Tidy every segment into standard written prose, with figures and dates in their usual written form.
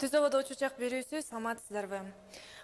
Түзөбөдө учучак берүүсү саламатсыздарбы?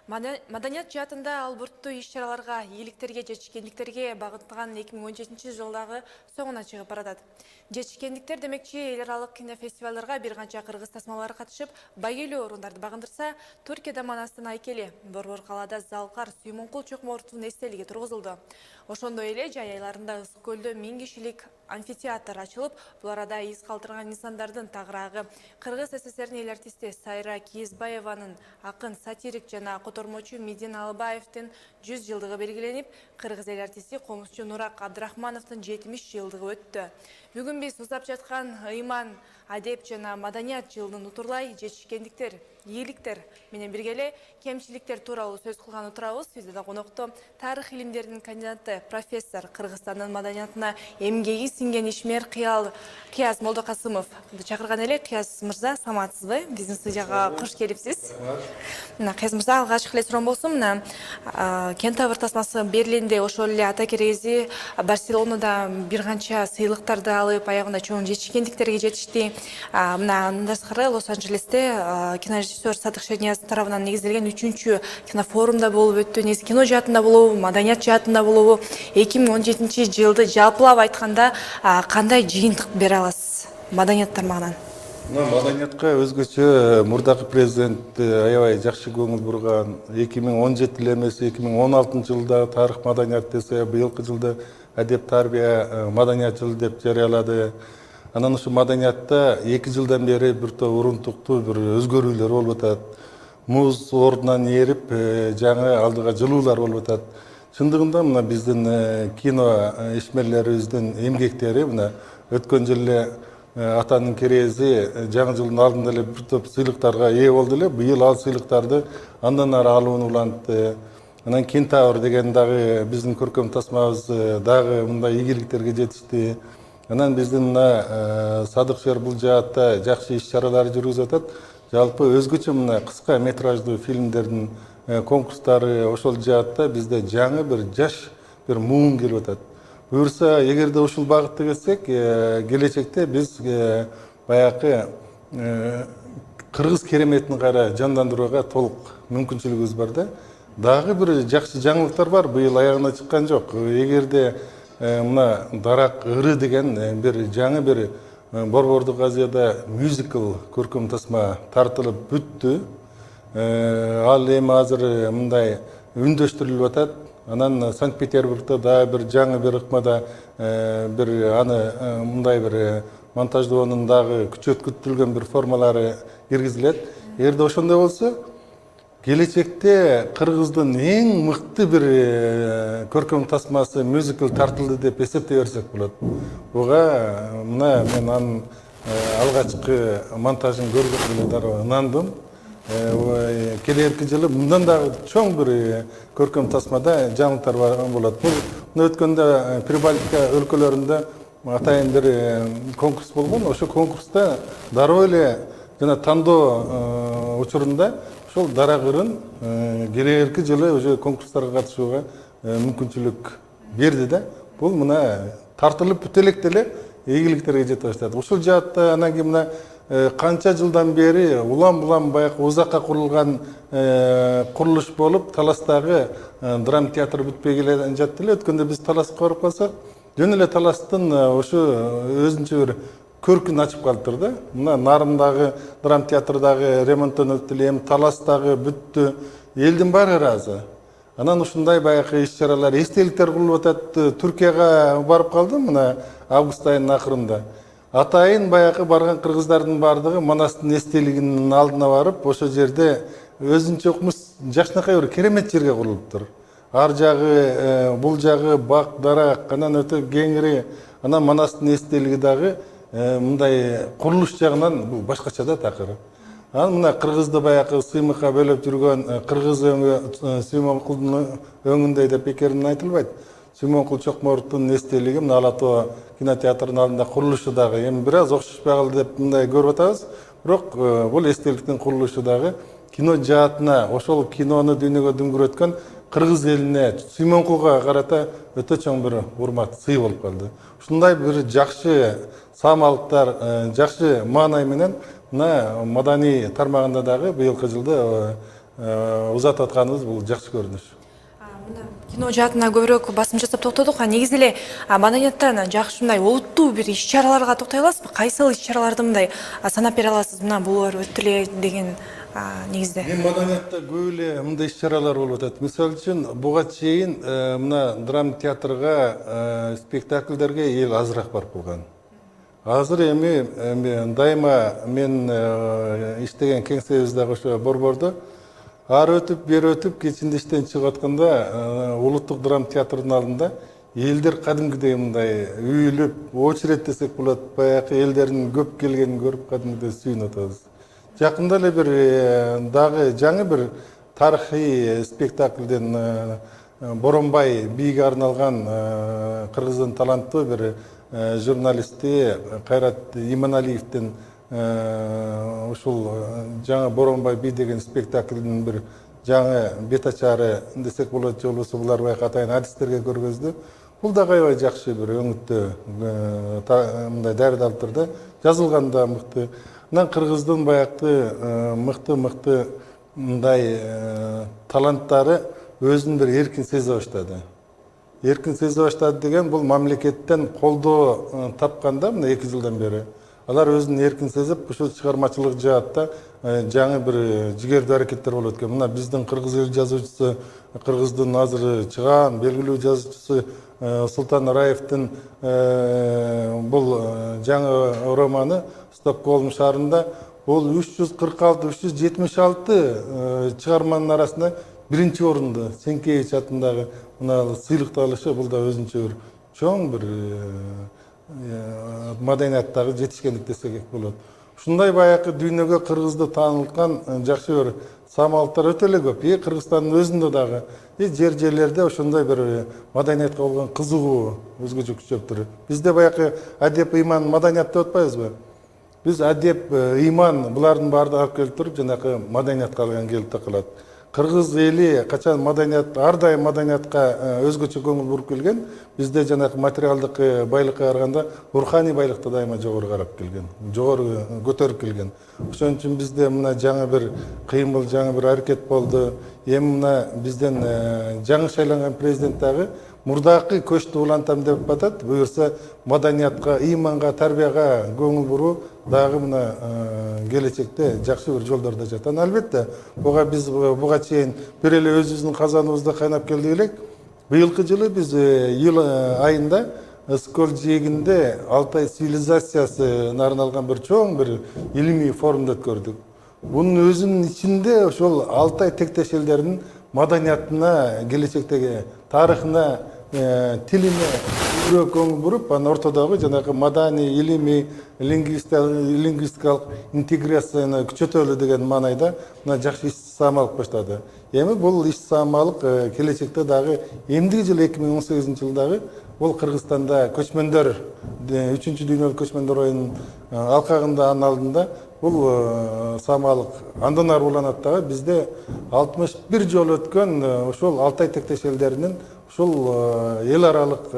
Маданият жаатында албырттуу иш-чараларга, ийгиликтерге, жетишкендиктерге багытталган 2017 жылдагы соңуна чыгып баратат. Жетишкендиктер демекчи эл аралык кинофестивалдарга бир канча кыргыз тасмалары катышып, байгелүү орундарды багындырса, Түркияда Манастын айкели, Борбор калаада Залкар Сүймөнкул Чокморовдун эстелиги тургузулду. Ошондой эле жай айларында Ысык көлдө 1000 кишилик амфитеатр ачылып, бул арада из калтырган инсандардын тагыраагы Кыргыз СССРдин эл артисти Сайра Киезбаеванын, акын, сатирик жана котормочу Медин Алыбаевдин 100 жылдыгы белгиленип, кыргыз эл артисти комузчу Нурак Абдрахмановдун 70 жылдыгы өттү. Бүгүн биз узап жаткан ыйман, адеп жана маданият жылын утурлай жетишкендиктер, ийгиликтер менен бирге эле кемчиликтер тууралуу сөз кылган отурабыз. Бизде да конокто тарых илимдеринин кандидаты, профессор, Кыргызстандын маданиятына эмгеги сиңген ишмер Кыяз Молдокасымовду чакырган элек. Кыяз мырза, саламатсызбы? Биздин студияга кош келипсиз. Кыяз мырза, алгачкы эле суроом болсун. Кентавр тасмасы Берлинде, ошол эле ата керези Барселонада бир канча сыйлыктарды алып, аягында чоң жетишкендиктерге жетишти. Андан тышкары Лос-Анджелесте кинорежиссер Садык Шернияз тарабынан негизделген 3-чү кинофорумда болуп өттү. Негизи кино жаатында болобу, маданият жаатында болобу? 2017 жылды жалпылап айтканда кандай жыйынтык бере аласыз маданият тармагынан? Маданиятка өзгөчө мурдагы президент аябай жакшы көңүл бурган. 2017 эле эмес, 2016 жылда тарых маданият десе, быйылкы жылда адеп тарбия маданият жылы деп жарыялады. Анан ушу маданиятта 2 жылдан бери бир топ урунтуктуу бир өзгөрүүлөр болуп атат. Муз ордунан эрип, жаңы алдыга жылуулар болуп атат. Чындыгында мына биздин кино ишмерлерибиздин эмгектери мына өткөн жылы атанын керези жаңы жылдын алдында эле бир топ сыйлыктарга ээ болду эле. Быйыл ал сыйлыктарды андан ары алууну улантты. Анан Кентавр деген дагы биздин көркөм тасмабыз дагы мындай ийгиликтерге жетишти. Анан биздин мына Садык Шер бул жаатта жакшы иш-чаралар жүргүзүп атат. Жалпы өзгөчө мына кыска метраждуу фильмдердин конкурстары ошол жаатта бизде жаңы бир жаш бир муун келип атат. Буюрса, эгерде ушул багытта кетсек, келечекте биз баягы кыргыз кереметин кайра жандандырууга толук мүмкүнчүлүгүбүз бар да. Дагы бир жакшы жаңылыктар бар, быйыл аягына чыккан жок. Эгерде мына Дарак ыры деген бир жаңы бир Борбордук Азияда мюзикл көркөм тасма тартылып бүттү. Ал эми азыр мындай үндөштүрүлүп атат. Анан Санкт-Петербургда да бир жаңы бир ыкмада бир аны мындай бир монтаждоонун дагы күчөткүтүлгөн бир формалары киргизилет. Эгерде ошондой болсо, келечекте Кыргыздын эң мыкты бир көркөм тасмасы мюзикл тартылды деп эсептей берсек болот. Буга мына мен анын алгачкы монтажын көргөндө эле дароо ынандым. Келерки жылы мындан дагы чоң бир көркөм тасмада жаңылыктар болот. Бул өткөндө Прибалтика өлкөлөрүндө атайын бир конкурс болгон. Ошо конкурста дароо эле жана тандоо учурунда ошол Дарак ырын келерки жылы уже конкурстарга катышууга мүмкүнчүлүк берди да. Бул мына тартылып бүтө электе эле ийгиликтерге жете баштады. Ушул жаатта анан кийин мына канча жылдан бери улам-булам баягы узакка курулган курулуш болуп, Таластагы драма театр бүтпөй келе жатты эле. Өткөндө биз Таласка барып калсак, жөн эле Таластын ошо өзүнчө бир көркүн ачып калыптыр да. Мына Нарымдагы драма театрдагы ремонттон өттү эле, эми Таластагы бүттү. Элдин баары ыраазы. Анан ушундай баягы иш-чаралар, эстеликтер курулуп атат. Түркияга барып калдым мына август айынын акырында. Атайын баягы барган кыргыздардын баардыгы Манастын эстелигинин алдына барып, ошол жерде өзүнчө жакшынакай бир керемет жерге курулуптур. Ар жагы, бул жагы бак, дарак, анан өтө кеңири, анан Манастын эстелиги дагы мындай курулуш жагынан бул башкача да такыр. Анан мына кыргызды баягы сыймыкка бөлөп жүргөн кыргыз өңү Сүймөнкулдун өңүндөй деп бекеринен айтылбайт. Сүймөнкул Чокморовдун эстелиги мына Ала-тоо кинотеатрынын алдында курулушу дагы эми бир аз окшошпой калды деп мындай көрүп атабыз. Бирок бул эстеликтин курулушу дагы кино жаатына, ошол кинону дүйнөгө дүңгүрөткөн кыргыз элине Сүймөнкулга карата өтө чоң бир урмат, сый болуп калды. Ушундай бир жакшы самалыктар, жакшы маанай менен мына маданий тармагында дагы быйылкы жылды узатып атканыбыз бул жакшы көрүнүш. Кино жаатына көбүрөөк басым жасап токтодук. Негизи эле маданияттан жакшы мындай олуттуу бир иш-чараларга токтой аласызбы? Кайсыл иш-чараларды мындай санап бере аласыз? Мына булар өттү эле деген негизде. Мен маданиятта көп эле мындай иш-чаралар болуп атат. Мисалы үчүн буга чейин мына драма театрга, спектакльдерге эл азыраак барып калган. Азыр эми дайыма мен иштеген кеңсебиздеги ошо борбордо ары өтүп, бери өтүп, кечинде иштен чыгып атканда улуттук драма театрдын алдында элдер кадимгидей мындай үйүлүп, очередь десек болот, баягы элдердин көп келгенин көрүп кадимгидей сүйүнүп атабыз. Жакында эле бир дагы жаңы бир тарыхый спектакльден Боронбай бийге арналган кыргыздын таланттуу бир журналисти Кайрат Иманалиевдин ушул жаңы Боронбай бий деген спектакльдин бир жаңы бет ачары десек болот, же болбосо булар баягы атайын адистерге көргөздү. Бул да аябай жакшы бир өңүттүү мындай даярдалып турду. Жазылган да мыкты. Анан кыргыздын баягы мыкты мындай таланттары өзүн бир эркин сезе баштады. Эркин сезе баштады деген бул мамлекеттен колдоо тапканда мына 2 жылдан бери. Алар өзүн эркин сезип, ушул чыгармачылык жаатта жаңы бир жигердүү аракеттер болот экен. Мына биздин кыргыз эл жазуучусу, кыргыздын азыр чыгаан белгилүү жазуучусу Султан Раевдин бул жаңы романы Стокгольм шаарында бул 346-376 чыгарманын арасында биринчи орунду Сенкевич атындагы мына сыйлыкты алышы бул да өзүнчө бир чоң бир маданияттагы жетишкендик десек болот. Ушундай баягы дүйнөгө кыргызды таанылткан жакшы бир самалыктар өтө эле көп. Кыргызстандын өзүндө дагы жерлерде ошондой бир маданиятка болгон кызыгуу өзгөчө күчөп тур. Бизде баягы адеп, ыйман, маданият деп атпайбызбы? Биз адеп, ыйман булардын баардыгы алып келип туруп жанагы маданиятка алган келип такалат. Кыргыз эли качан маданият, ар дайым маданиятка өзгөчө көңүл буруп келген. Бизде жанагы материалдык байлыкка караганда руханий байлыкты дайыма жогору карап келген, жогору көтөрүп келген. Ошон үчүн бизде мына жаңы бир кыймыл, жаңы бир аракет болду. Эми мына бизден жаңы шайланган президент дагы мурдакы көчтү улантам деп атат. Буюрса маданиятка, ыйманга, тарбияга көңүл буруу дагы мына келечекте жакшы бир жолдордо жатат. Албетте, буга чейин бир эле өзүбүздүн казаныбызда кайнап келдик элек. Быйылкы жылы биз июль айында Ыскөл жээгинде Алтай цивилизациясына арналган бир чоң бир илимий форумду өткөрдүк. Бунун өзүнүн ичинде ошол Алтай тектеш элдеринин маданиятына, келечектеги тарыхына, тилине көбүрөөк көңүл буруп, анын ортодогу жанагы маданий, илимий, лингвистикалык интеграцияны күчөтөлү деген маанайда мына жакшы иш-самалык баштады. Эми бул иш-самалык келечекте дагы эмдиги жылы 2018 жылдагы бул Кыргызстанда көчмөндөр 3-чү дүйнөлүк көчмөндөр оюнунун алкагында, анын алдында бул самалык андан ары уланат дагы. Бизде 61 жолу өткөн ошол Алтай тектеш элдеринин ушул эл аралык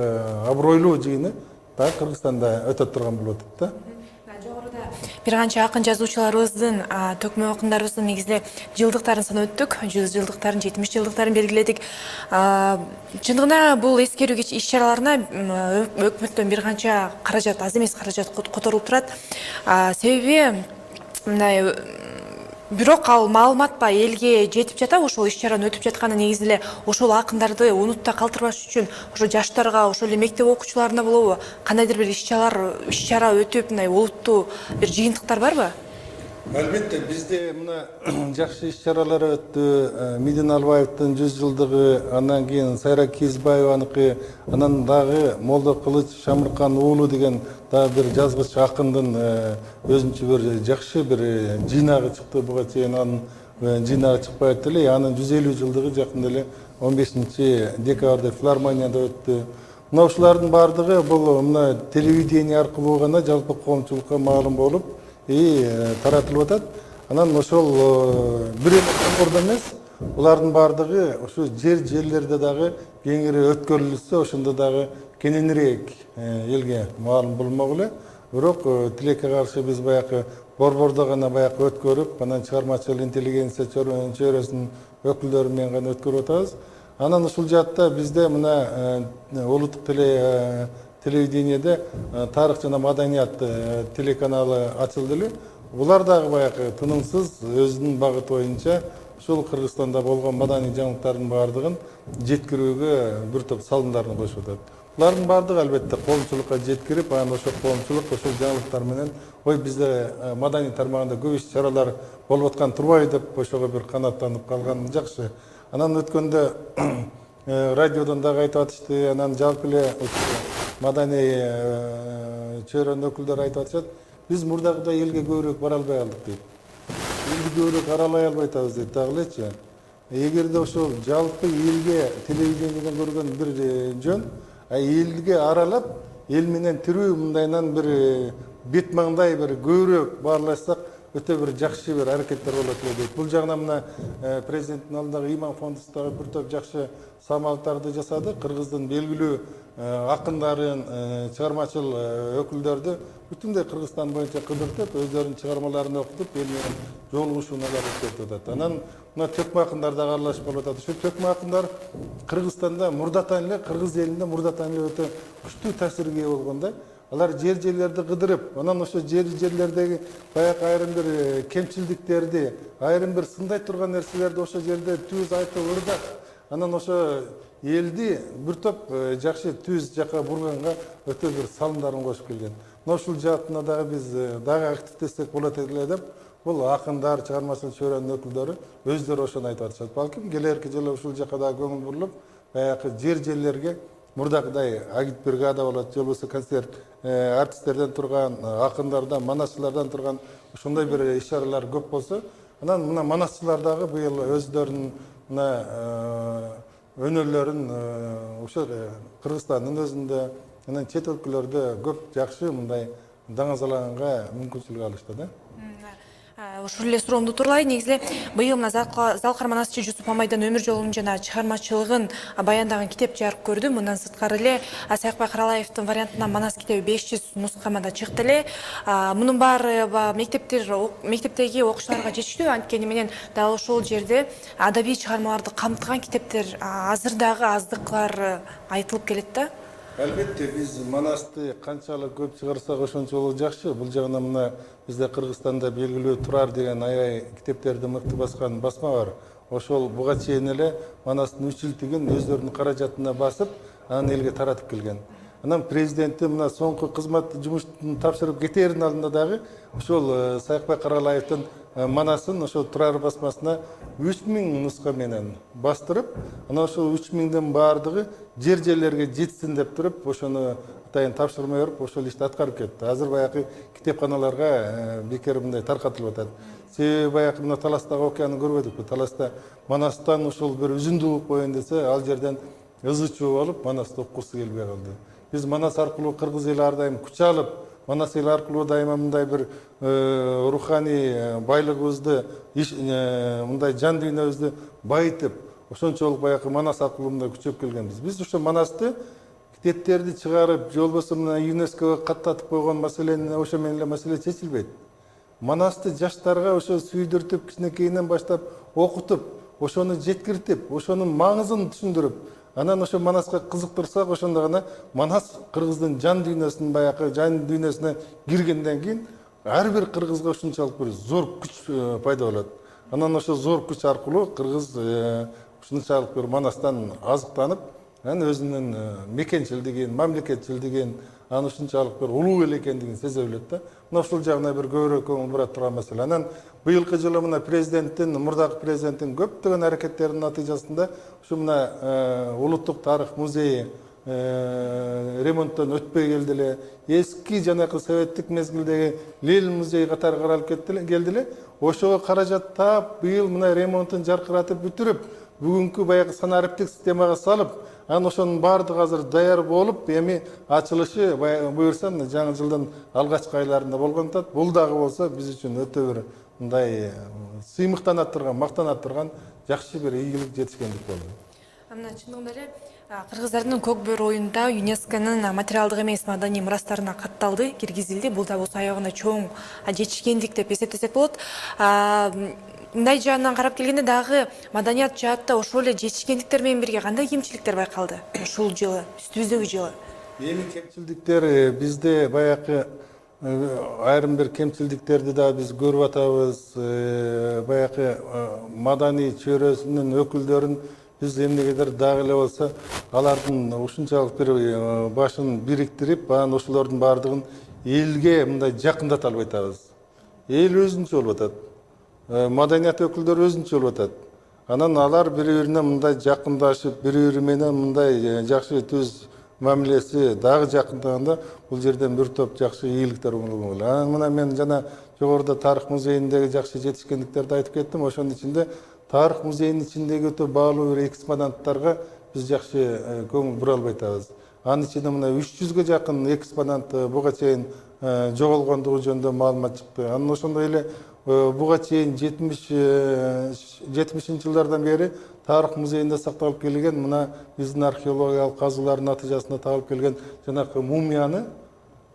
абройлуу жыйыны дагы Кыргызстанда өтөт турган болуп атат да. Жогоруда бир канча акын жазуучуларыбыздын, төкмө акындарыбыздын негизинде жылдыктарын санап өттүк. 100 жылдыктарын, 70 жылдыктарын белгиледик. Чындыгында бул эскерүү иш-чараларына өкмөттөн бир канча каражат, аз эмес каражат которулуп турат. Себеби мындай бирок ал маалымат ба элге жетип жатабы, ошол иш-чараны өтүп жатканы негизи эле ошол акындарды унутта калтырбаш үчүн ошо жаштарга, ошол эле мектеп окуучуларына болобу кандайдыр бир иш-чара өтүп, мындай олуттуу бир жыйынтыктар барбы? Албетте, бизде мына жакшы иш-чаралар өттү. Мидин Албаевдин 100 жылдыгы, андан кийин Сайра Кийизбаеваныкы, анан дагы Молдо Кылыч Шамыркан уулу деген дагы бир жазгыч акындын өзүнчө бир жакшы бир жыйнагы чыкты. Буга чейин анын жыйнагы чыкпай атты эле. Анын 150 жылдыгы жакында эле 15 декабрда филармонияда өттү. Мына ушулардын баардыгы бул мына телевидение аркылуу гана жалпы коомчулукка маалым болуп таратылып атат. Анан ошол бир эле борбордо эмес, Булардын бардыгы ошо жерлерде дагы кеңири өткөрүлсө, ошондо дагы кененирээк элге маалым болмок эле. Бирок тилекке каршы биз баягы борбордо гана баягы өткөрүп, анан чыгармачыл интеллигенция чөйрөсүнүн өкүлдөрү менен гана өткөрүп атабыз. Анан ушул жаатта бизде мына улуттук телевидениеде тарых жана маданият телеканалы ачылды эле. Булар дагы баягы тынымсыз өзүнүн багыты боюнча ушул Кыргызстанда болгон маданий жаңылыктардын баардыгын жеткирүүгө бир топ салымдарын коюшуп атат. Булардын баардыгы албетте коомчулукка жеткирип, анан ошол коомчулук ошол жаңылыктар менен ой бизде маданий тармагында көп иш чаралар болуп аткан турбайбы деп ошого бир канааттанып калган жакшы. Анан өткөндө радиодон дагы айтып атышты, анан жалпы эле маданий чөйрөнүн өкүлдөрү айтып атышат. Биз мурдагыдай элге көбүрөөк бара албай калдык дейт. Элди көбүрөөк аралай албай атабыз дейт дагы элечи. Эгерде ошол жалпы элге телевидениеден көргөн бир жөн, элге аралап, эл менен тирүү мындайынан бир бет маңдай бир көбүрөөк баарлашсак, өтө бир жакшы бир аракеттер болот эле дейт. Бул жагынан мына президенттин алдындагы имам фондусу дагы бир топ жакшы самалдарды жасады. Кыргыздын белгилүү акындарын, чыгармачыл өкүлдөрдү бүтүндөй Кыргызстан боюнча кыдыртып, өздөрүнүн чыгармаларын окутуп, эл менен жолугушууна аракет этип атат. Анан мына төкмө акындар дагы аралашып болуп атат. Ушул төкмө акындар Кыргызстанда мурдатан эле, Кыргыз элинде мурдатан эле өтө күчтүү таасирге ээ болгондой. Алар жерлерди кыдырып, анан ошо жерлердеги баягы айрым бир кемчилдиктерди, айрым бир сындай турган нерселерди ошо жерде түз айтып ырдап, анан ошо элди бир топ жакшы түз жака бурганга өтө бир салымдарын кошуп келген. Мына ушул жаатына дагы биз дагы активдессек болот эле деп, бул акындар, чыгармачыл чөйрөнүн өкүлдөрү өздөрү ошону айтып атышат. Балким келерки жылы ушул жака дагы көңүл бурулуп, баягы жерлерге мурдагыдай агитбригада болот, же болбосо концерт артисттерден турган, акындардан, манасчылардан турган ошондой бир иш-чаралар көп болсо, анан мына манасчылар дагы быйыл өздөрүнүн мына өнөрлөрүн ошо Кыргызстандын өзүндө, анан чет өлкөлөрдө көп жакшы мындай даңазалаганга мүмкүнчүлүк алышты да. Ушул эле суроомду турлай. Негизи быйыл мына Залкар Манасчы Жусуп Мамайдан өмүр жолун жана чыгармачылыгын баяндаган китеп жарык көрдү. Мындан сырткары эле Саякбай Каралаевдин вариантынан Манас китеби 500 нускамада чыкты эле. Мунун баары мектептеги окуучуларга жетиштүү, анткени менен дал ошол жерде адабий чыгармаларды камтыган китептер азыр дагы аздыклар айтылып келет да. Албетте биз Манасты канчалык көп чыгарсак ошончолук жакшы. Бул жагынан мына бизде Кыргызстанда белгилүү Турар деген аябай китептерди мыкты баскан басма бар. Ошол буга чейин эле Манастын 3 жылдыгын өздөрүнүн каражатына басып, анан элге таратып келген. Анан президенти мына соңку кызмат жумуштун тапшырып кетеринин алдында дагы ошол Саякбай Каралаевдин Манасын ошол Турар басмасына 3000 нуска менен бастырып, анан ошол 3000дин баардыгы жерлерге жетсин деп туруп, ошону атайын тапшырма берип, ошол ишти аткарып кетти. Азыр баягы китепканаларга бекер мындай таркатылып атат. Себеби баягы мына Таластагы окуяны көрбөдүкпү? Таласта Манастан ушул бир үзүндү угуп коеюн десе, ал жерден ызы чуу болуп, Манасты окугусу келбей калды. Биз Манас аркылуу кыргыз эли ар дайым күч алып, Манас эли аркылуу дайыма мындай бир руханий байлыгыбызды, мындай жан дүйнөбүздү байытып, ошончолук баягы Манас аркылуу мындай күчөп келгенбиз. Биз ошо Манасты китептерди чыгарып, же болбосо мына ЮНЕСКОго каттатып койгон маселени ошо менен эле маселе чечилбейт. Манасты жаштарга ошо сүйдүртүп, кичинекейинен баштап окутуп, ошону жеткиртип, ошонун маңызын түшүндүрүп, анан ошо Манаска кызыктырсак, ошондо гана Манас кыргыздын жан дүйнөсүнүн баягы жан дүйнөсүнө киргенден кийин ар бир кыргызга ушунчалык бир зор күч пайда болот. Анан ошо зор күч аркылуу кыргыз ушунчалык бир Манастан азыктанып, анан өзүнүн мекенчилдигин, мамлекетчилдигин, анан ушунчалык бир улуу эл экендигин сезе билет да. Мына ушул жагына бир көбүрөөк көңүл бура турган маселе. Анан быйылкы жылы мына президенттин, мурдагы президенттин көптөгөн аракеттеринин натыйжасында ушу мына улуттук тарых музейи ремонттон өтпөй келди эле. Эски жанакы советтик мезгилдеги Ленин музейи катары каралып келди эле. Ошого каражат таап, быйыл мына ремонтун жаркыратып бүтүрүп, бүгүнкү баягы санариптик системага салып, анан ошонун баардыгы азыр даяр болуп, эми ачылышы буюрса жаңы жылдын алгачкы айларында болгон атат. Бул дагы болсо биз үчүн өтө бир мындай сыймыктанат турган, мактанат турган жакшы бир ийгилик жетишкендик болду. Мына чындыгында эле кыргыздардын көк бөрү оюнда ЮНЕСКОнун материалдык эмес маданий мурастарына катталды, киргизилди. Бул да болсо аягында чоң жетишкендик деп эсептесек болот. Мындай жаандан карап келгенде дагы маданият жаатта ошол эле жетишкендиктер менен бирге кандай кемчиликтер байкалды ушул жылы, үстүбүздөгү жылы? Эми кемчилдиктер бизде баягы айрым бир кемчилдиктерди да биз көрүп атабыз. Баягы маданий чөйрөсүнүн өкүлдөрүн биз эмнегедир дагы эле болсо алардын ушунчалык бир башын бириктирип, анан ошолордун баардыгын элге мындай жакындата албай атабыз. Эл өзүнчө болуп атат. Маданият өкүлдөрү өзүнчө болуп атат. Анан алар бири-бирине мындай жакындашып, бири-бири менен мындай жакшы түз мамилеси дагы жакындаганда бул жерден бир топ жакшы ийгиликтер болот. Анан мына мен жана жогоруда тарых музейиндеги жакшы жетишкендиктерди айтып кеттим. Ошонун ичинде тарых музейинин ичиндеги өтө баалуу бир экспонанттарга биз жакшы көңүл бура албай атабыз. Анын ичинде мына 300ге жакын экспонант буга чейин жоголгондугу жөнүндө маалымат чыкты. Анан ошондой эле буга чейин 70-жылдардан бери тарых музейинде сакталып келген мына биздин археологиялык казуулардын натыйжасында табылып келген жанакы мумияны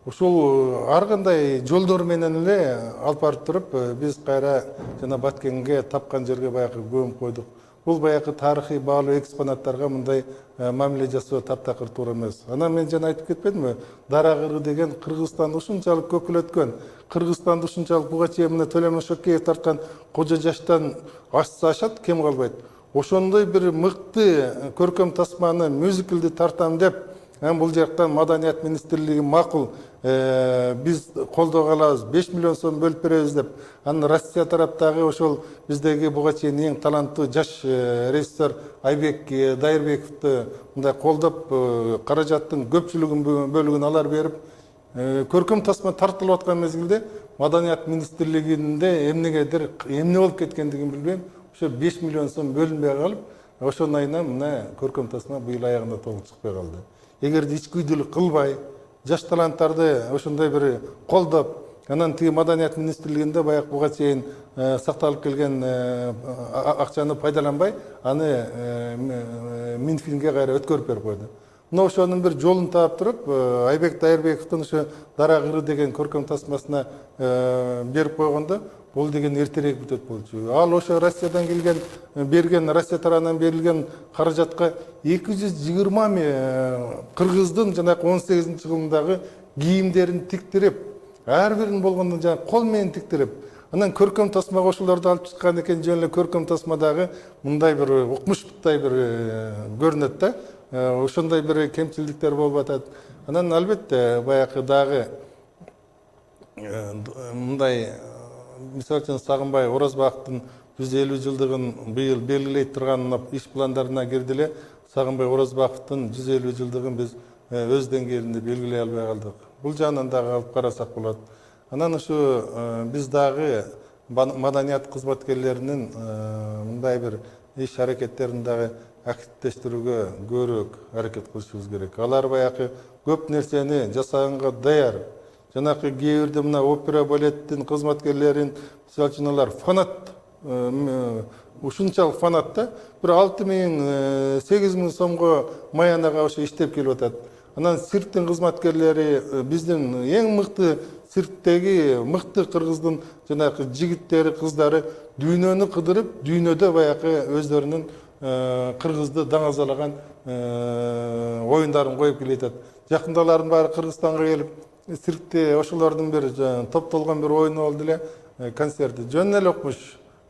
ушул ар кандай жолдор менен эле алып барып туруп биз кайра жана Баткенге тапкан жерге баягы көмүп койдук. Бул баягы тарыхый баалуу экспонаттарга мындай мамиле жасоо таптакыр туура эмес. Анан мен жана айтып кетпедимби? Дара кыры деген Кыргызстанды ушунчалык көкүлөткөн, Кыргызстанды ушунчалык буга чейин мына Төлөм Ошокеев тарткан кожо жаштан ашса ашат, кем калбайт. Ошондой бир мыкты көркөм тасманы, мюзиклди тартам деп, бул жактан Маданият министрлиги макул, биз колдоо кылабыз, 5 миллион сом бөлүп беребиз деп. Анан Россия тараптагы ошол биздеги буга чейин эң таланттуу жаш режиссер Айбек Дайырбековду мындай колдоп, каражаттын көпчүлүгүн бөлүгүн алар берип, көркөм тасма тартылып аткан мезгилде Маданият министрлигинде эмнегедир эмне болуп кеткендигин билбейм. Ошо 5 миллион сом бөлүнбөй калып, ошонун айынан мына көркөм тасма быйыл аягында толук чыкпай калды. Эгерде ичкүйдүүлүк кылбай, жаш таланттарды ошондой бир колдоп, анан тиги Маданият министрлигинде баягы буга чейин сакталып келген акчаны пайдаланбай, аны Минфинге кайра өткөрүп берип койду. Мына ошонун бир жолун таап туруп, Айбек Дайырбековдун ошо Дара кыры деген көркөм тасмасына берип койгондо, бул деген эртерээк бүтөт болчу. Ал ошо Россиядан келген, Россия тарабынан берилген каражатка 220 кыргыздын жанакы 18-жылдагы кийимдерин тиктирип, ар бирин болгондо жана кол менен тиктирип, анан көркөм тасмага ошолорду алып чыккан экен. Жөн эле көркөм тасмадагы мындай бир укмуштуктай бир көрүнөт да. Ошондой бир кемчилдиктер болуп атат. Анан албетте баягы дагы мындай мисалы үчүн Сагынбай Оразбаковдун 150 жылдыгын быйыл белгилей турган иш пландарына кирди эле. Сагынбай Оразбаковдун 150 жылдыгын биз өз деңгээлинде белгилей албай калдык. Бул жагынан дагы алып карасак болот. Анан ушу биз дагы маданият кызматкерлеринин мындай бир иш аракеттерин дагы активдештирүүгө көбүрөөк аракет кылышыбыз керек. Алар баягы көп нерсени жасаганга даяр. Жанакы кээ бирде мына опера балеттин кызматкерлерин, мисалы үчүн алар фанат, ушунчалык фанат да, бир 6.000-8.000 сомго маянага ошо иштеп келип атат. Анан цирктин кызматкерлери биздин эң мыкты цирктеги мыкты кыргыздын жанакы жигиттери, кыздары дүйнөнү кыдырып, дүйнөдө баягы өздөрүнүн кыргызды даңазалаган оюндарын коюп келе атат. Жакында алардын баары Кыргызстанга келип, циркте ошолордун бир топтолгон бир оюну болду эле, концерти. Жөн эле окмуш,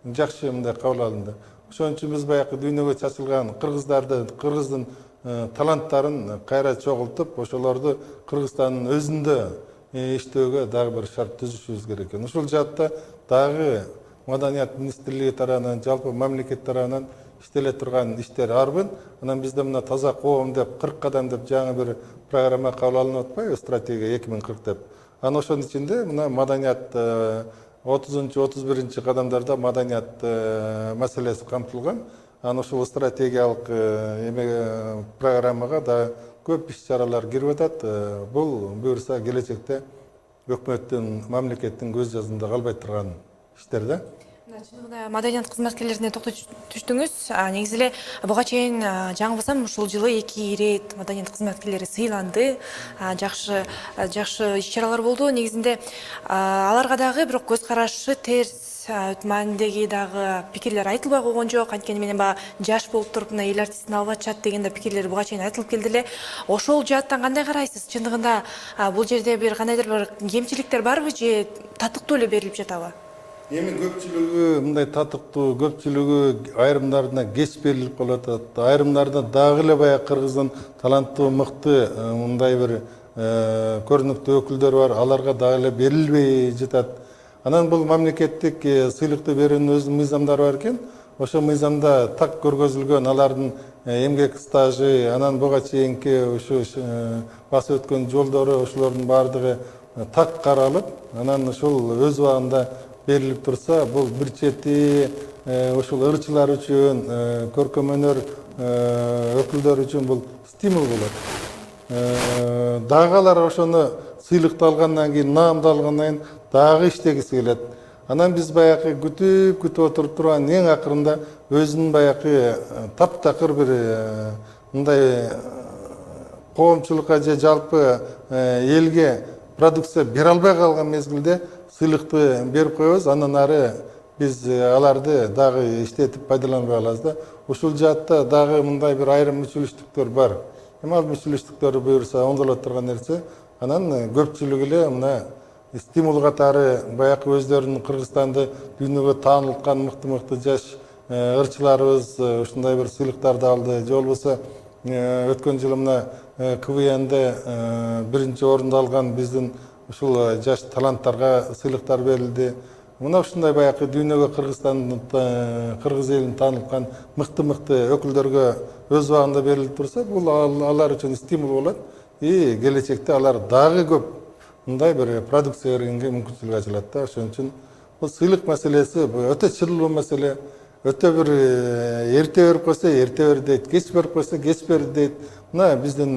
жакшы мындай кабыл алынды. Ошон үчүн биз баягы дүйнөгө чачылган кыргыздарды, кыргыздын таланттарын кайра чогултуп, ошолорду Кыргызстандын өзүндө иштөөгө дагы бир шарт түзүшүбүз керек экен. Ушул жаатта дагы Маданият министрлиги тарабынан, жалпы мамлекет тарабынан иштеле турган иштер арбын. Анан бизде мына таза коом деп 40 кадам деп жаңы бир программа кабыл алынып атпайбы, стратегия 2040 деп. Анан ошонун ичинде мына маданият 30-31 кадамдарда маданият маселеси камтылган. Анан ушул стратегиялык программага да көп иш-чаралар кирип атат. Бул буюрса келечекте өкмөттүн, мамлекеттин көз жазында калбай турган иштер да. Маданият кызматкерлерине токтотуштуңуз. Негизи эле буга чейин жаңылбасам ушул жылы 2 ирет маданият кызматкерлери сыйланды. Жакшы иш-чаралар болду. Негизинде аларга дагы бирок көз карашы терс маанидеги дагы пикирлер айтылбай койгон жок. Анткени менен баягы жаш болуп туруп мына эл артистин алып атышат деген да пикирлер буга чейин айтылып келди эле. Ошол жааттан кандай карайсыз? Чындыгында бул жерде бир кандайдыр бир кемчиликтер барбы же татыктуу эле берилип жатабы? Эми көпчүлүгү мындай татыктуу, көпчүлүгү айрымдарына кеч берилип калып атат. Айрымдарына дагы эле баягы Кыргыздын таланттуу, мыкты мындай бир көрүнүктүү өкүлдөр бар. Аларга дагы эле берилбей жатат. Анан бул мамлекеттик сыйлыкты берүүнүн өзүнүн мыйзамдары бар экен. Ошо мыйзамда так көргөзүлгөн алардын эмгек стажы, анан буга чейинки ушу басып өткөн жолдору, ошолордун баардыгы так каралып, анан ушул өз убагында берилип турса, бул бир чети ушул ырчылар үчүн, көркөм өнөр өкүлдөр үчүн бул стимул болот. Дагы алар ошону сыйлыкты алгандан кийин, наамды алгандан кийин дагы иштегиси келет. Анан биз баягы күтүп отуруп турган эң акырында өзүнүн баягы таптакыр бир мындай коомчулукка же жалпы элге продукция бере албай калган мезгилде сыйлыкты берип коебуз. Андан ары биз аларды дагы иштетип пайдаланбай калабыз да. Ушул жаатта дагы мындай бир айрым мүчүлүштүктөр бар. Эми ал мүчүлүштүктөр буюрса оңдолот турган нерсе. Анан көпчүлүгү эле мына стимул катары баягы өздөрүнүн Кыргызстанды дүйнөгө таанылткан мыкты жаш ырчыларыбыз ушундай бир сыйлыктарды алды. Же болбосо өткөн жылы мына КВНде биринчи орунду алган биздин ушул жаш таланттарга сыйлыктар берилди. Мына ушундай баягы дүйнөгө Кыргыз элин таанылткан мыкты өкүлдөргө өз убагында берилип турса, бул алар үчүн стимул болот. И келечекте алар дагы көп мындай бир продукция бергенге мүмкүнчүлүк ачылат да. Ошон үчүн бул сыйлык маселеси өтө чырлуу маселе. Өтө бир эрте берип койсо эрте бер дейт, кеч берип койсо кеч бер дейт. Мына биздин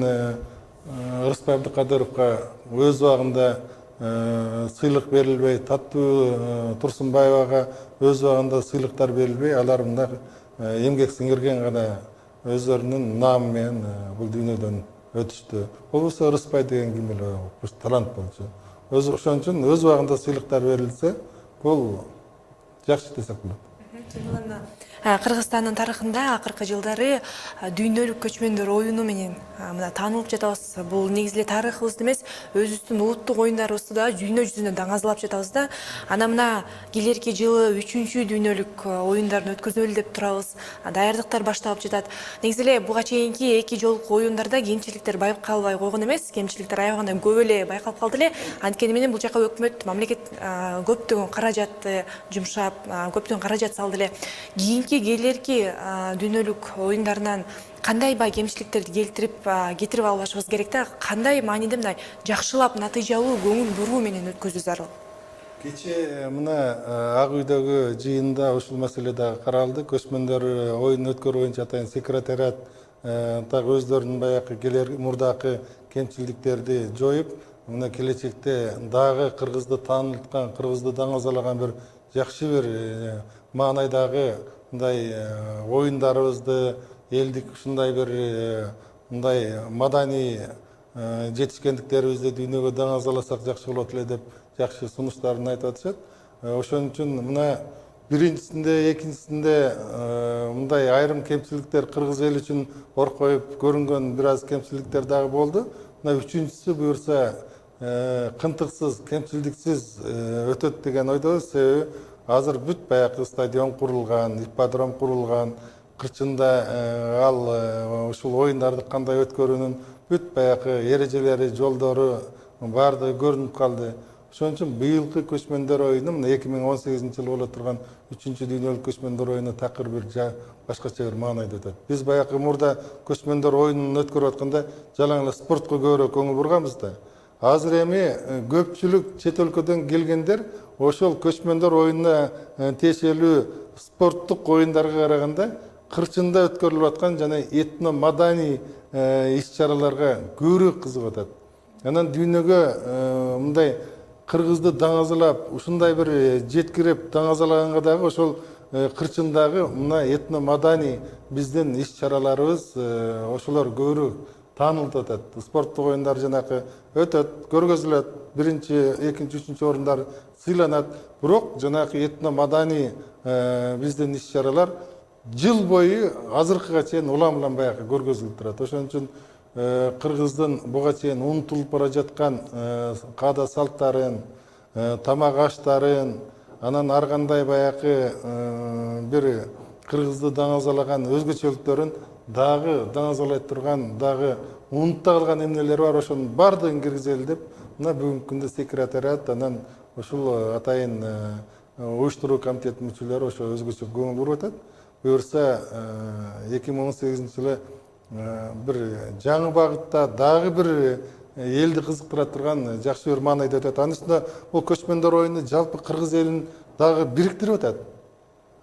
Рыспай Абдыкадыровго өз убагында сыйлык берилбей, Таттуу Турсунбаевага өз убагында сыйлыктар берилбей, алар мына эмгек сиңирген гана өздөрүнүн наамы менен бул дүйнөдөн өтүштү. Болбосо Рыспай деген ким эле талант болчу. Ошон үчүн өз убагында сыйлыктар берилсе, бул жакшы десек болот. Кыргызстандын тарыхында акыркы жылдары дүйнөлүк көчмөндөр оюну менен мына таанылып жатабыз. Бул негизи эле тарыхыбызды эмес, өзүбүздүн улуттук оюндарыбызды да дүйнө жүзүнө даңазалап жатабыз да. Анан мына келерки жылы 3-чү дүйнөлүк оюндарын өткөзөлү деп турабыз. Даярдыктар башталып жатат. Негизи эле буга чейинки 2 жолку оюндарда кемчиликтер байкалбай койгон эмес, кемчиликтер аябаганда көп эле байкалып калды эле. Анткени менен бул жака өкмөт, мамлекет көптөгөн каражатты жумшап, көптөгөн каражат салды эле. Келерки дүйнөлүк оюндарынан кандай кемчиликтерди кетирип албашыбыз керек да, кандай мааниде мындай жакшылап натыйжалуу көңүл буруу менен өткөзүү зарыл? Кече мына Ак үйдөгү жыйында ушул маселе дагы каралды. Көчмөндөр оюн өткөрүү боюнча атайын секретариат так өздөрүнүн баягы мурдакы кемчиликтерди жоюп, мына келечекте дагы Кыргызды таанылткан, Кыргызды даңазалаган бир жакшы бир маанайдагы мындай оюндарыбызды, элдик ушундай бир мындай маданий жетишкендиктерибизди дүйнөгө даңазаласак жакшы болот эле деп жакшы сунуштарын айтып атышат. Ошон үчүн мына биринчисинде, экинчисинде мындай айрым кемчиликтер Кыргыз эл үчүн оркоюп көрүнгөн бир аз кемчиликтер дагы болду. Мына үчүнчүсү буюрса кынтыксыз, кемчилдиксиз өтөт деген ойдобуз. Себеби азыр бүт баягы стадион курулган, ипподром курулган, кырчында ал ушул оюндарды кандай өткөрүүнүн бүт баягы эрежелери, жолдору баардыгы көрүнүп калды. Ошон үчүн быйылкы көчмөндөр оюну мына 2018-жылы боло турган 3-чү дүйнөлүк көчмөндөр оюну такыр бир башкача бир маанайда өтөт. Биз баягы мурда көчмөндөр оюнун өткөрүп атканда жалаң эле спортко көбүрөөк көңүл бурганбыз да. Азыр эми көпчүлүк чет өлкөдөн келгендер ошол көчмөндөр оюнуна тиешелүү спорттук оюндарга караганда кырчында өткөрүлүп аткан жана этно маданий иш-чараларга көбүрөөк кызыгып атат. Анан дүйнөгө мындай кыргызды даңазалап ушундай бир жеткирип даңазалаганга дагы ошол кырчындагы мына этно маданий биздин иш чараларыбыз ошолор көбүрөөк таанылып атат. Спорттук оюндар жанакы өтөт, көргөзүлөт, биринчи, экинчи, үчүнчү орундар сыйланат. Бирок жанакы этно маданий биздин иш чаралар жыл бою азыркыга чейин улам баягы көргөзүлүп турат. Ошон үчүн кыргыздын буга чейин унутулуп бара жаткан каада салттарын, тамак аштарын, анан ар кандай баягы бир кыргызды даңазалаган өзгөчөлүктөрүн дагы даңазалай турган, дагы унутта калган эмнелер бар, ошонун баардыгын киргизели деп мына бүгүнкү күндө секретариат анан ушул атайын уюштуруу комитетинин мүчөлөрү ошо өзгөчө көңүл буруп атат. Буюрса 2018 жылы бир жаңы багытта дагы бир элди кызыктыра турган жакшы бир маанайда өтөт. Анын үстүнө бул көчмөндөр оюну жалпы кыргыз элин дагы бириктирип атат.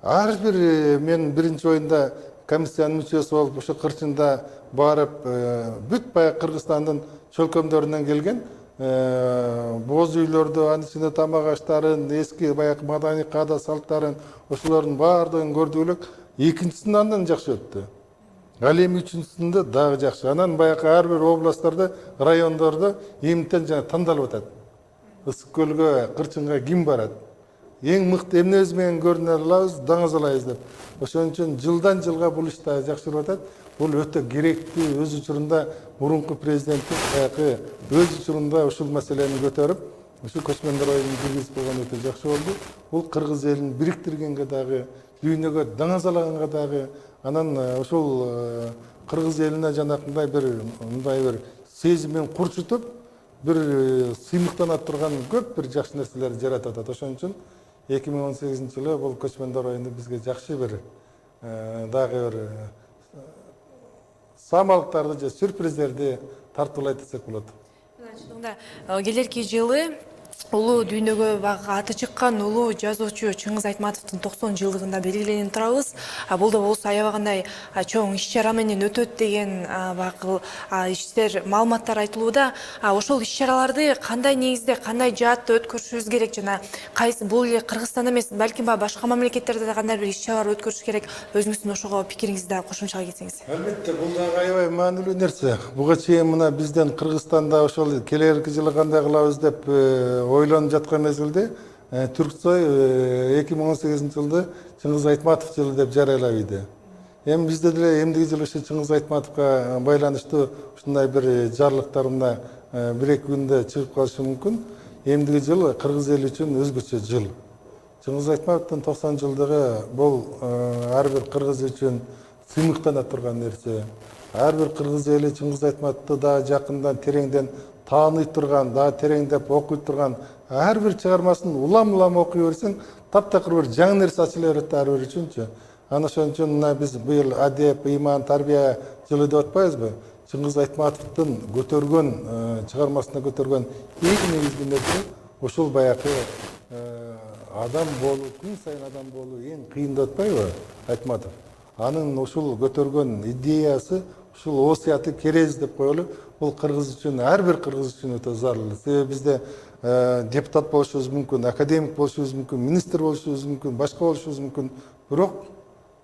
Ар бир мен биринчи оюнда комиссиянын мүчөсү болуп ошо кырчында барып бүт баягы Кыргызстандын чөлкөмдөрүнөн келген боз үйлөрдү, анын ичинде тамак аштарын, эски баягы маданий каада салттарын ошолордун баардыгын көрдүк элек. Экинчисинде андан жакшы өттү. Ал эми үчүнчүсүндө дагы жакшы. Анан баягы ар бир областтарда, райондордо эмтен жана тандалып атат. Ысык көлгө, кырчынга ким барат? Эң мыкты эмнебиз менен көрүнө алабыз, даңазалайбыз деп. Ошон үчүн жылдан жылга бул иш дагы жакшырып атат. Бул өтө керектүү, өз учурунда мурунку президенттин баягы өз учурунда ушул маселени көтөрүп, ушул көчмөндөр оюнун киргизип койгон өтө жакшы болду. Бул кыргыз элин бириктиргенге дагы, дүйнөгө даңазалаганга дагы, анан ушул кыргыз элине жанакындай бир сезимин курчутуп, бир сыймыктана турган көп бир жакшы нерселерди жаратып атат. Ошон үчүн 2018 жылы бул көчмөндөр оюну бизге жакшы бир дагы бир самалыктарды же сюрприздерди тартуулайт десек болот. Келерки жылы улуу дүйнөгө аты чыккан улуу жазуучу Чыңгыз Айтматовдун 90 жылдыгында белгиленип турабыз. Бул да болсо аябагандай чоң иш чара менен өтөт деген иштер, маалыматтар айтылууда. Ошол иш чараларды кандай негизде, кандай жаатта өткөрүшүбүз керек жана кайсы бул эле Кыргызстан эмес, балким башка мамлекеттерде да кандай бир иш чаралар өткөрүш керек? Өзүңүздүн ошого пикириңизди дагы кошумчалай кетсеңиз. Албетте, бул дагы аябай маанилүү нерсе. Буга чейин мына бизден Кыргызстанда ошол келерки жылы кандай кылабыз деп ойлонуп жаткан мезгилде Түрксой 2018 жылды Чыңгыз Айтматов жылы деп жарыялап иди. Эми бизде деле эмдиги жылы ушу Чыңгыз Айтматовго байланыштуу ушундай бир жарлыктар мына 1-2 күндө чыгып калышы мүмкүн. Эмдиги жыл кыргыз эли үчүн өзгөчө жыл. Чыңгыз Айтматовдун 90 жылдыгы бул ар бир кыргыз үчүн сыймыктана турган нерсе. Ар бир кыргыз эли Чыңгыз Айтматовду да жакындан тереңден тааный турган, да тереңдеп окуй турган, ар бир чыгармасын улам окуй берсең, таптакыр бир жаңы нерсе ачыла берет ар бир үчүнчү. Анан ошон үчүн мына биз быйыл адеп, иман, тарбия жылы деп атпайбызбы? Чыңгыз Айтматовдун көтөргөн чыгармасына көтөргөн эң негизги нерсе ошол баягы адам болуу, күн сайын адам болуу эң кыйын деп атпайбы Айтматов? Анын ушул көтөргөн идеясы, ушул осуяты керез деп коелу. Бул кыргыз үчүн, ар бир кыргыз үчүн өтө зарыл. Себеби бизде депутат болушубуз мүмкүн, академик болушубуз мүмкүн, министр болушубуз мүмкүн, башка болушубуз мүмкүн, бирок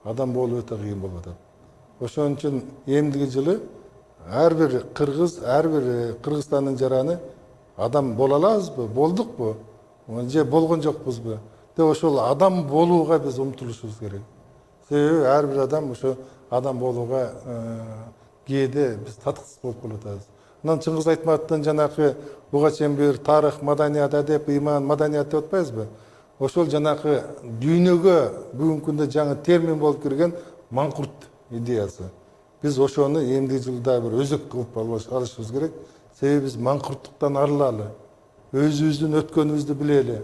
адам болуу өтө кыйын болуп атат. Ошон үчүн эмдиги жылы ар бир кыргыз, ар бир Кыргызстандын жараны адам боло алабызбы, болдукпу, же болгон жокпузбу деп ошол адам болууга биз умтулушубуз керек. Себеби ар бир адам ошо адам болууга кээде биз татыксыз болуп калып атабыз. Анан Чыңгыз Айтматовдун жанакы буга чейин бир тарых, маданият, адеп, иман, маданият деп атпайбызбы? Ошол жанакы дүйнөгө бүгүнкү күндө жаңы термин болуп кирген маңкурт идеясы. Биз ошону эмдиги жылда бир өзөк кылып алышыбыз керек. Себеби биз маңкурттуктан арылалы, өзүбүздүн өткөнүбүздү билели,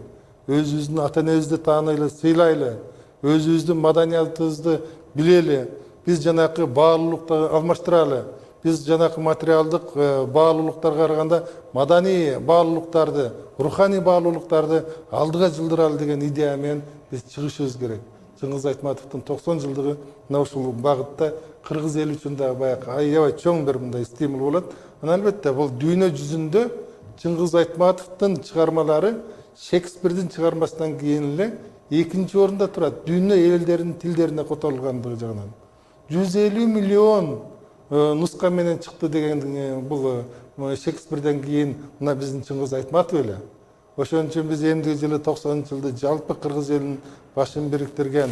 өзүбүздүн ата энебизди тааныйлы, сыйлайлы, өзүбүздүн маданиятыбызды билели. Биз жанакы баалуулукты алмаштыралы. Биз жанакы материалдык баалуулуктарга караганда маданий баалуулуктарды, руханий баалуулуктарды алдыга жылдыралы деген идея менен биз чыгышыбыз керек. Чыңгыз Айтматовдун 90 жылдыгы мына ушул багытта кыргыз эли үчүн да баягы аябай чоң бир мындай стимул болот. Анан албетте бул дүйнө жүзүндө Чыңгыз Айтматовдун чыгармалары Шекспирдин чыгармасынан кийин эле экинчи орунда турат. Дүйнө элдеринин тилдерине которулган бул жагынан. 150 миллион нуска менен чыкты деген бул Шекспирден кийин мына биздин Чыңгыз Айтматов эле. Ошон үчүн биз эмдиги жылы 90-жылды жалпы кыргыз элинин башын бириктирген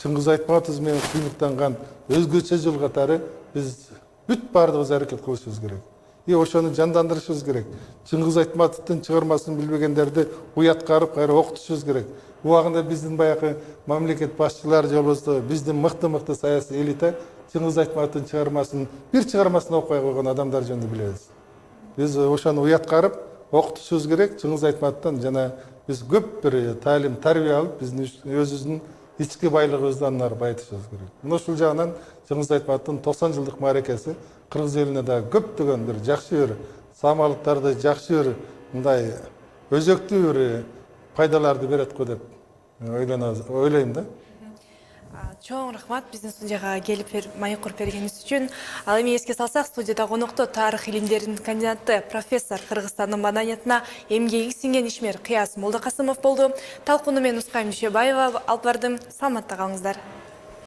Чыңгыз Айтматов менен кыймыктанган өзгөчө жыл катары биз бүт баардыгыбыз аракет кылышыбыз керек. И ошону жандандырышыбыз керек. Чыңгыз Айтматовдун чыгармасын билбегендерди уяткарып кайра окутушубуз керек. Убагында биздин баягы мамлекет башчылары же болбосо биздин мыкты саясий элита Чыңгыз Айтматовдун чыгармасын бир чыгармасын окуй койгон адамдар жөнүндө билебиз. Биз ошону уяткарып окутушубуз керек. Чыңгыз Айтматовдон жана биз көп бир таалим, тарбия алып, биздин өзүбүздүн ички байлыгыбызды андан ары байытышыбыз керек. Мына ушул жагынан Чыңгыз Айтматовдун 90 жылдык мааракеси кыргыз элине да көптөгөн бир жакшы бир самалыктарды, жакшы бир мындай өзөктүү бир пайдаларды берет го деп ойлойм да. Чоң рахмат биздин студияга келип маек куруп бергениңиз үчүн. Ал эми эске салсак, студияда конокто тарых илимдеринин кандидаты, профессор, Кыргызстандын маданиятына эмгеги сиңген ишмер Кыяз Молдокасымов болду. Талкууну мен Ускай Мүшөбаева алып бардым. Саламатта калыңыздар.